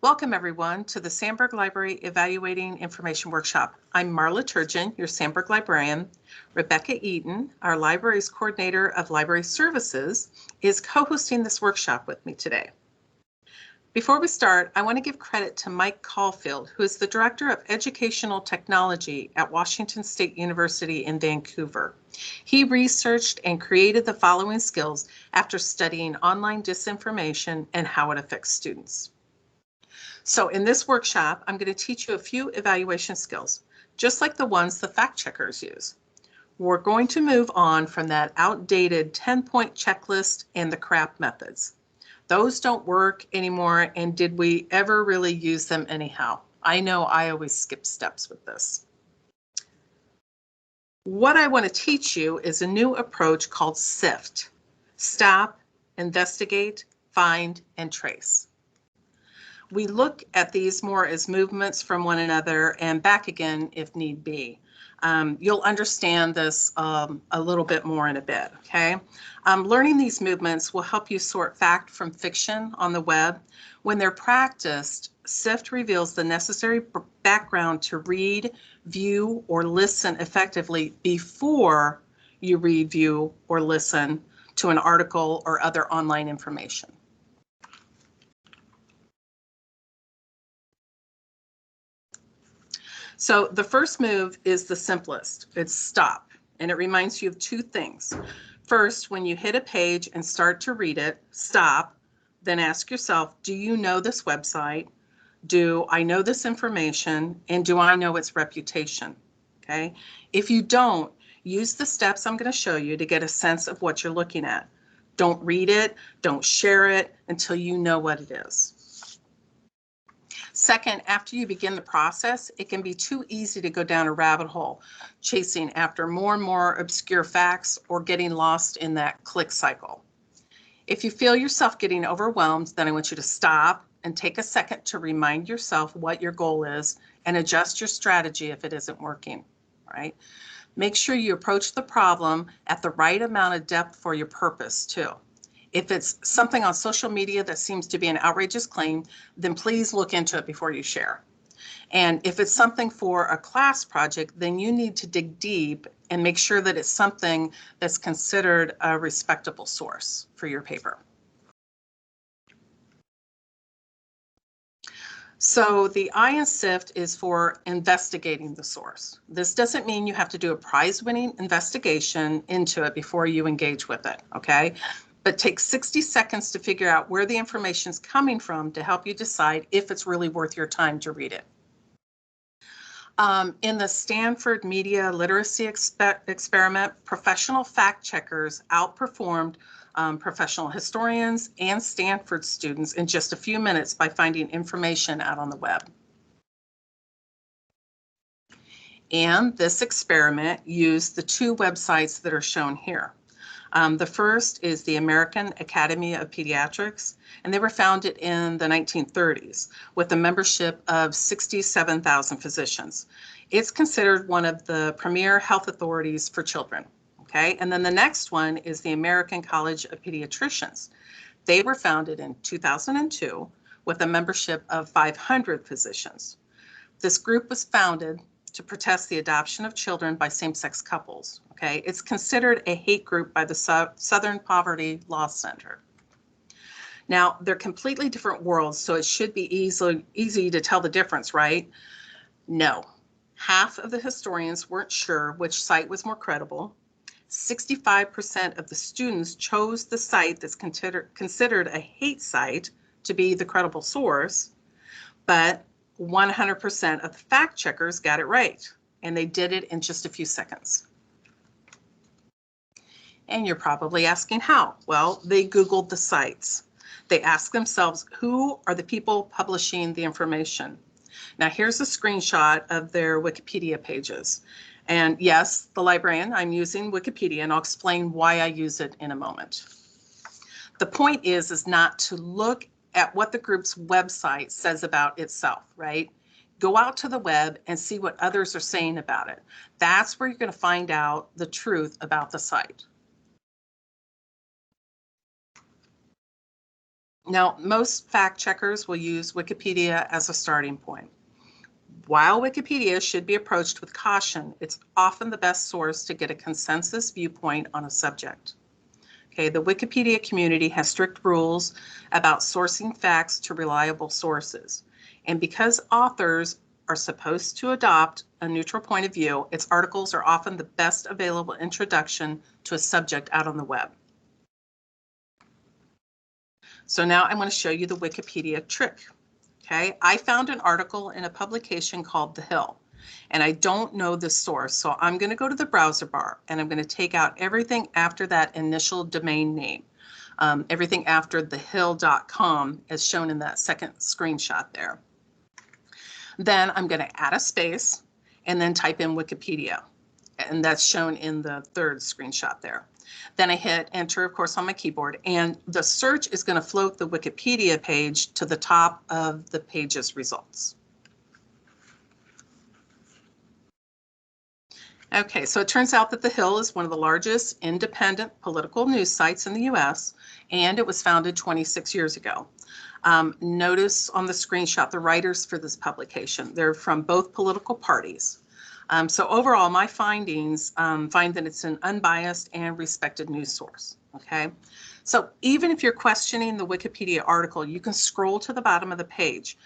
Welcome everyone to the Sandburg Library Evaluating Information Workshop. I'm Marla Turgeon, your Sandburg librarian. Rebecca Eaton, our library's coordinator of library services, is co-hosting this workshop with me today. Before we start, I want to give credit to Mike Caulfield, who is the Director of Educational Technology at Washington State University in Vancouver. He researched and created the following skills after studying online disinformation and how it affects students. So in this workshop, I'm going to teach you a few evaluation skills, just like the ones the fact checkers use. We're going to move on from that outdated 10-point checklist and the CRAP methods. Those don't work anymore, and did we ever really use them anyhow? I know I always skip steps with this. What I want to teach you is a new approach called SIFT. Stop, investigate, find, and trace. We look at these more as movements from one another and back again if need be. You'll understand this a little bit more in a bit, okay? Learning these movements will help you sort fact from fiction on the web. When they're practiced, SIFT reveals the necessary background to read, view, or listen effectively before you read, view, or listen to an article or other online information. So the first move is the simplest. It's stop, and it reminds you of two things. First, when you hit a page and start to read it, stop, then ask yourself, do you know this website? Do I know this information? And do I know its reputation? Okay. If you don't, use the steps I'm going to show you to get a sense of what you're looking at. Don't read it, don't share it until you know what it is. Second, after you begin the process, it can be too easy to go down a rabbit hole, chasing after more and more obscure facts or getting lost in that click cycle. If you feel yourself getting overwhelmed, then I want you to stop and take a second to remind yourself what your goal is and adjust your strategy if it isn't working, right? Make sure you approach the problem at the right amount of depth for your purpose too. If it's something on social media that seems to be an outrageous claim, then please look into it before you share. And if it's something for a class project, then you need to dig deep and make sure that it's something that's considered a respectable source for your paper. So the I in SIFT is for investigating the source. This doesn't mean you have to do a prize-winning investigation into it before you engage with it, okay? But take 60 seconds to figure out where the information is coming from to help you decide if it's really worth your time to read it. In the Stanford Media Literacy Experiment, professional fact checkers outperformed professional historians and Stanford students in just a few minutes by finding information out on the web. And this experiment used the two websites that are shown here. The first is the American Academy of Pediatrics, and they were founded in the 1930s with a membership of 67,000 physicians. It's considered one of the premier health authorities for children, okay? And then the next one is the American College of Pediatricians. They were founded in 2002 with a membership of 500 physicians. This group was founded to protest the adoption of children by same-sex couples. Okay, it's considered a hate group by the Southern Poverty Law Center. Now, they're completely different worlds, so it should be easy to tell the difference, right? No. Half of the historians weren't sure which site was more credible. 65% of the students chose the site that's considered a hate site to be the credible source, but 100% of the fact checkers got it right, and they did it in just a few seconds. And you're probably asking how? Well, they Googled the sites. They asked themselves, who are the people publishing the information? Now, here's a screenshot of their Wikipedia pages. And yes, the librarian, I'm using Wikipedia, and I'll explain why I use it in a moment. The point is not to look at what the group's website says about itself, right? Go out to the web and see what others are saying about it. That's where you're going to find out the truth about the site. Now, most fact checkers will use Wikipedia as a starting point. While Wikipedia should be approached with caution, it's often the best source to get a consensus viewpoint on a subject. Okay, the Wikipedia community has strict rules about sourcing facts to reliable sources. And because authors are supposed to adopt a neutral point of view, its articles are often the best available introduction to a subject out on the web. So now I'm going to show you the Wikipedia trick. Okay, I found an article in a publication called The Hill, and I don't know the source. So I'm going to go to the browser bar and I'm going to take out everything after that initial domain name, everything after thehill.com as shown in that second screenshot there. Then I'm going to add a space and then type in Wikipedia, and that's shown in the third screenshot there. Then I hit enter, of course, on my keyboard, and the search is going to float the Wikipedia page to the top of the page's results. Okay, so it turns out that The Hill is one of the largest independent political news sites in the US, and it was founded 26 years ago. Notice on the screenshot the writers for this publication. They're from both political parties. So overall, my findings find that it's an unbiased and respected news source, okay? So even if you're questioning the Wikipedia article, you can scroll to the bottom of the page.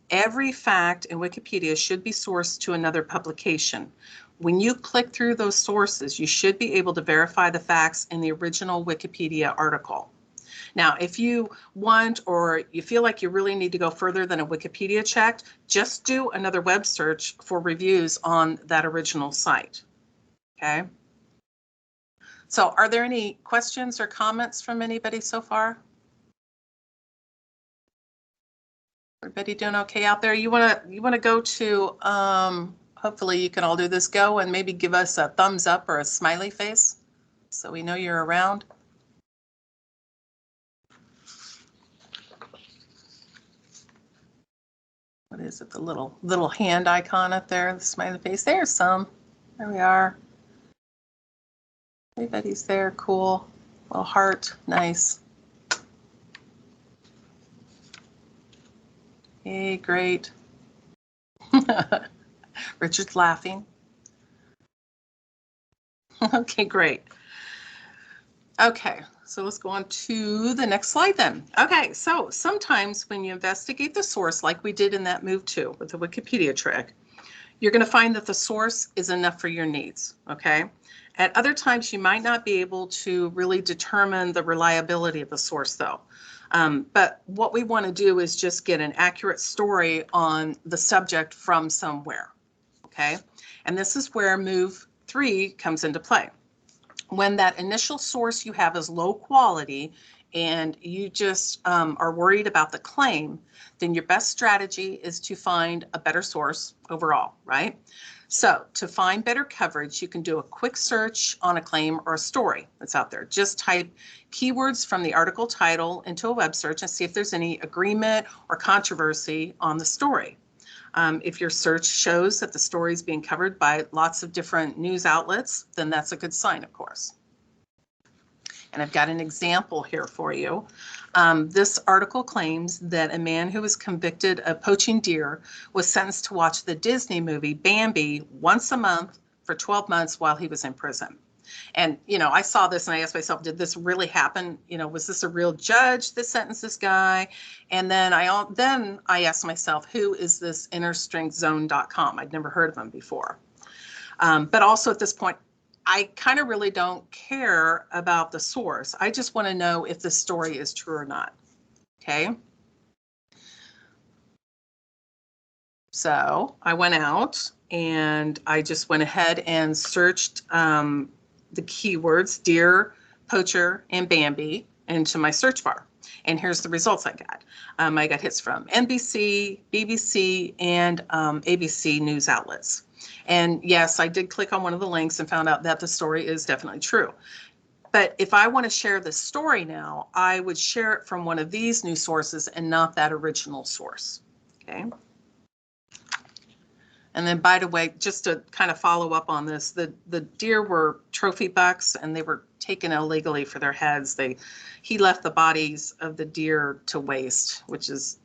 Every fact in Wikipedia should be sourced to another publication. When you click through those sources, you should be able to verify the facts in the original Wikipedia article. Now, if you want or you feel like you really need to go further than a Wikipedia check, just do another web search for reviews on that original site. Okay. So are there any questions or comments from anybody so far? Everybody doing okay out there? You wanna go to hopefully you can all do this, go and maybe give us a thumbs up or a smiley face so we know you're around. What is it, the little hand icon up there, the smiley face? There's some. There we are. Everybody's there, cool. Little heart, nice. Hey, great. Richard's laughing. Okay, great. Okay, so let's go on to the next slide then. Okay, so sometimes when you investigate the source, like we did in that move 2 with the Wikipedia trick, you're going to find that the source is enough for your needs, okay? At other times, you might not be able to really determine the reliability of the source though. But what we want to do is just get an accurate story on the subject from somewhere, okay? And this is where move 3 comes into play. When that initial source you have is low quality and you just are worried about the claim, then your best strategy is to find a better source overall, right? So to find better coverage, you can do a quick search on a claim or a story that's out there. Just type keywords from the article title into a web search and see if there's any agreement or controversy on the story. If your search shows that the story is being covered by lots of different news outlets, then that's a good sign, of course. And I've got an example here for you. This article claims that a man who was convicted of poaching deer was sentenced to watch the Disney movie Bambi once a month for 12 months while he was in prison. And, you know, I saw this and I asked myself, did this really happen? You know, was this a real judge that sentenced this guy? And then I asked myself, who is this innerstrengthzone.com? I'd never heard of him before. But also at this point, I kind of really don't care about the source. I just want to know if the story is true or not. Okay. So I went out and I just went ahead and searched the keywords deer, poacher, and Bambi into my search bar. And here's the results I got. I got hits from NBC, BBC, and ABC news outlets. And yes, I did click on one of the links and found out that the story is definitely true. But if I want to share the story now, I would share it from one of these news sources and not that original source. Okay. And then, by the way, just to kind of follow up on this, the deer were trophy bucks and they were taken illegally for their heads. He left the bodies of the deer to waste, which is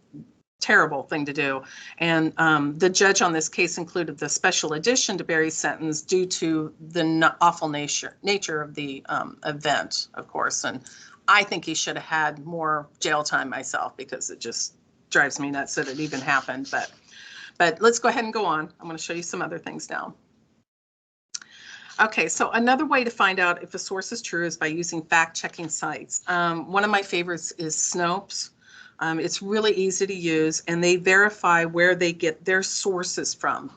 terrible thing to do. And the judge on this case included the special addition to Barry's sentence due to the awful nature of the event, of course. And I think he should have had more jail time myself, because it just drives me nuts that it even happened. But let's go ahead and go on. I'm going to show you some other things now. Okay, so another way to find out if a source is true is by using fact-checking sites. One of my favorites is Snopes. It's really easy to use, and they verify where they get their sources from.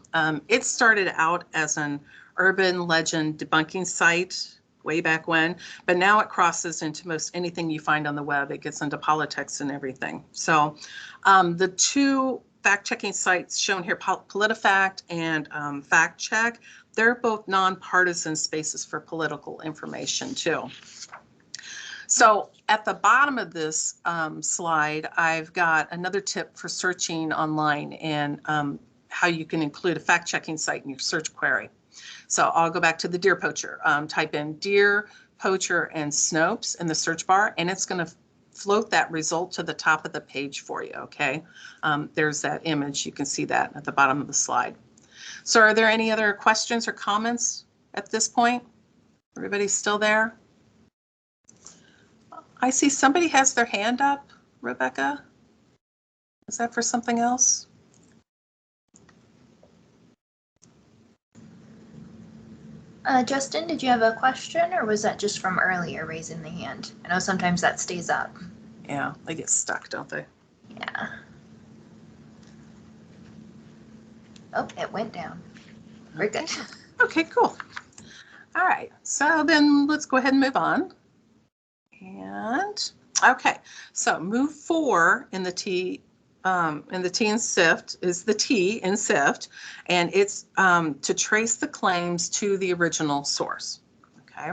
It started out as an urban legend debunking site way back when, but now it crosses into most anything you find on the web. It gets into politics and everything. So the two fact-checking sites shown here, PolitiFact and FactCheck, they're both nonpartisan spaces for political information too. So at the bottom of this slide, I've got another tip for searching online and how you can include a fact-checking site in your search query. So I'll go back to the deer poacher. Type in deer, poacher, and Snopes in the search bar, and it's going to float that result to the top of the page for you, okay? There's that image. You can see that at the bottom of the slide. So are there any other questions or comments at this point? Everybody still there? I see somebody has their hand up, Rebecca. Is that for something else? Justin, did you have a question, or was that just from earlier raising the hand? I know sometimes that stays up. Yeah, they get stuck, don't they? Yeah. Oh, it went down. Very good. Okay, cool. All right, so then let's go ahead and move on. And okay, so move 4 in the T in SIFT is the T in SIFT, and it's to trace the claims to the original source. Okay,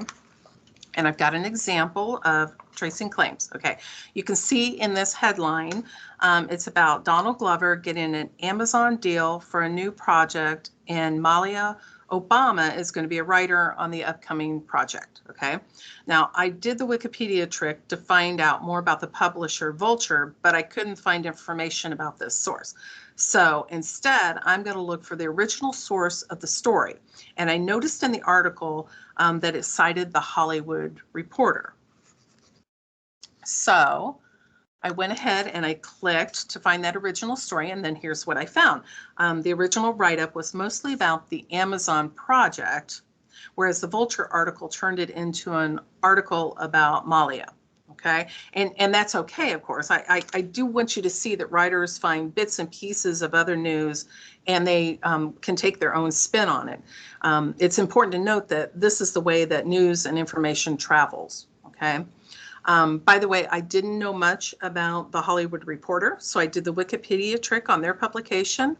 and I've got an example of tracing claims. Okay, you can see in this headline, it's about Donald Glover getting an Amazon deal for a new project, and Malia Obama is going to be a writer on the upcoming project. Okay, now I did the Wikipedia trick to find out more about the publisher Vulture, but I couldn't find information about this source. So instead, I'm going to look for the original source of the story. And I noticed in the article that it cited the Hollywood Reporter. So I went ahead and I clicked to find that original story, and then here's what I found. The original write-up was mostly about the Amazon project, whereas the Vulture article turned it into an article about Malia. Okay, and that's okay, of course. I do want you to see that writers find bits and pieces of other news, and they can take their own spin on it. It's important to note that this is the way that news and information travels. Okay. By the way, I didn't know much about the Hollywood Reporter, so I did the Wikipedia trick on their publication.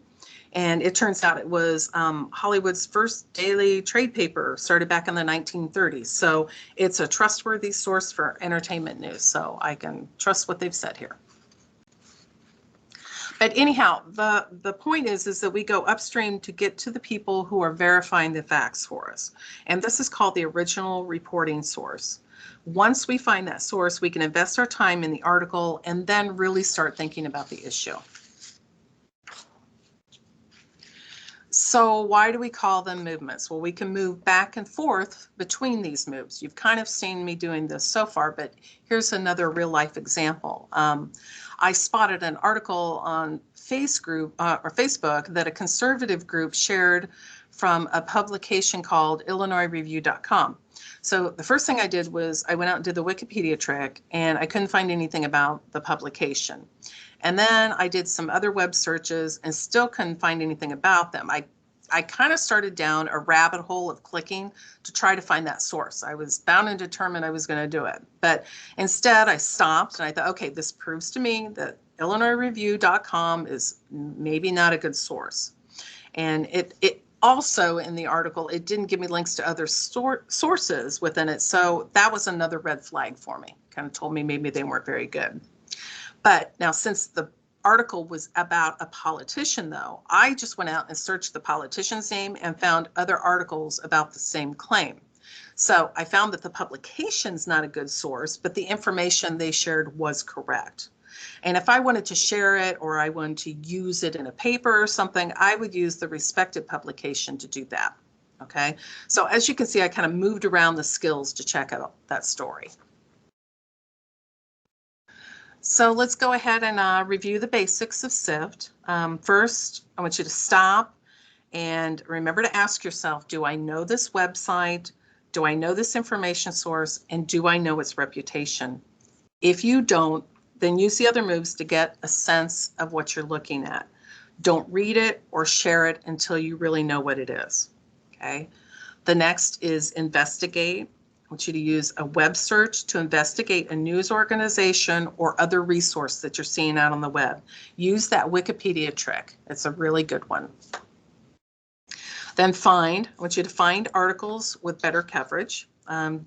And it turns out it was Hollywood's first daily trade paper, started back in the 1930s. So it's a trustworthy source for entertainment news. So I can trust what they've said here. But anyhow, the point is that we go upstream to get to the people who are verifying the facts for us. And this is called the original reporting source. Once we find that source, we can invest our time in the article and then really start thinking about the issue. So why do we call them movements? Well, we can move back and forth between these moves. You've kind of seen me doing this so far, but here's another real life example. I spotted an article on Facebook that a conservative group shared from a publication called IllinoisReview.com. So the first thing I did was I went out and did the Wikipedia trick, and I couldn't find anything about the publication. And then I did some other web searches and still couldn't find anything about them. I kind of started down a rabbit hole of clicking to try to find that source. I was bound and determined I was going to do it. But instead I stopped and I thought, okay, this proves to me that IllinoisReview.com is maybe not a good source. And it also in the article, it didn't give me links to other sources within it. So that was another red flag for me. Kind of told me maybe they weren't very good. But now, since the article was about a politician, though, I just went out and searched the politician's name and found other articles about the same claim. So I found that the publication's not a good source, but the information they shared was correct. And if I wanted to share it or I wanted to use it in a paper or something, I would use the respected publication to do that. Okay, so as you can see, I kind of moved around the skills to check out that story. So let's go ahead and review the basics of SIFT. First, I want you to stop and remember to ask yourself, do I know this website? Do I know this information source? And do I know its reputation? If you don't, then use the other moves to get a sense of what you're looking at. Don't read it or share it until you really know what it is. Okay. The next is investigate. I want you to use a web search to investigate a news organization or other resource that you're seeing out on the web. Use that Wikipedia trick. It's a really good one. Then find. I want you to find articles with better coverage.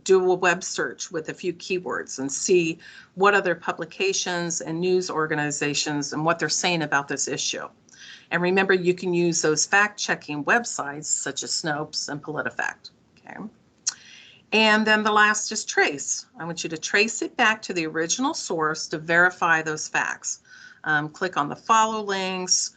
Do a web search with a few keywords and see what other publications and news organizations and what they're saying about this issue. And remember, you can use those fact-checking websites such as Snopes and PolitiFact. Okay. And then the last is trace. I want you to trace it back to the original source to verify those facts. Click on the follow links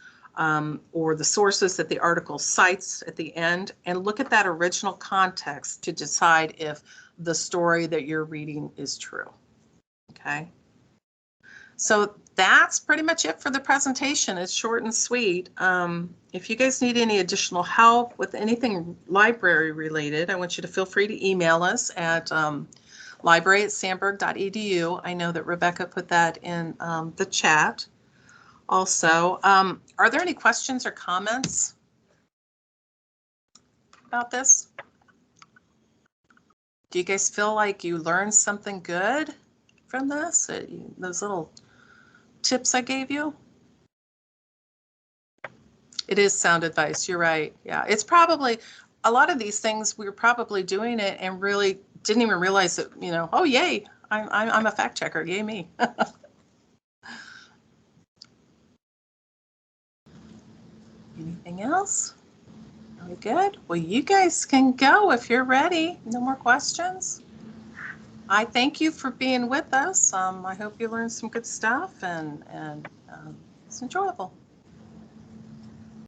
or the sources that the article cites at the end and look at that original context to decide if the story that you're reading is true. Okay. So that's pretty much it for the presentation. It's short and sweet. If you guys need any additional help with anything library related, I want you to feel free to email us at library@sandburg.edu. I know that Rebecca put that in the chat. Also, are there any questions or comments about this? Do you guys feel like you learned something good from this? Those little tips I gave you? It is sound advice. You're right. Yeah, it's probably a lot of these things we were probably doing it and really didn't even realize that, you know, oh, yay, I'm a fact checker. Yay, me. Anything else? Are we good? Well, you guys can go if you're ready. No more questions. I thank you for being with us. I hope you learned some good stuff and it's enjoyable.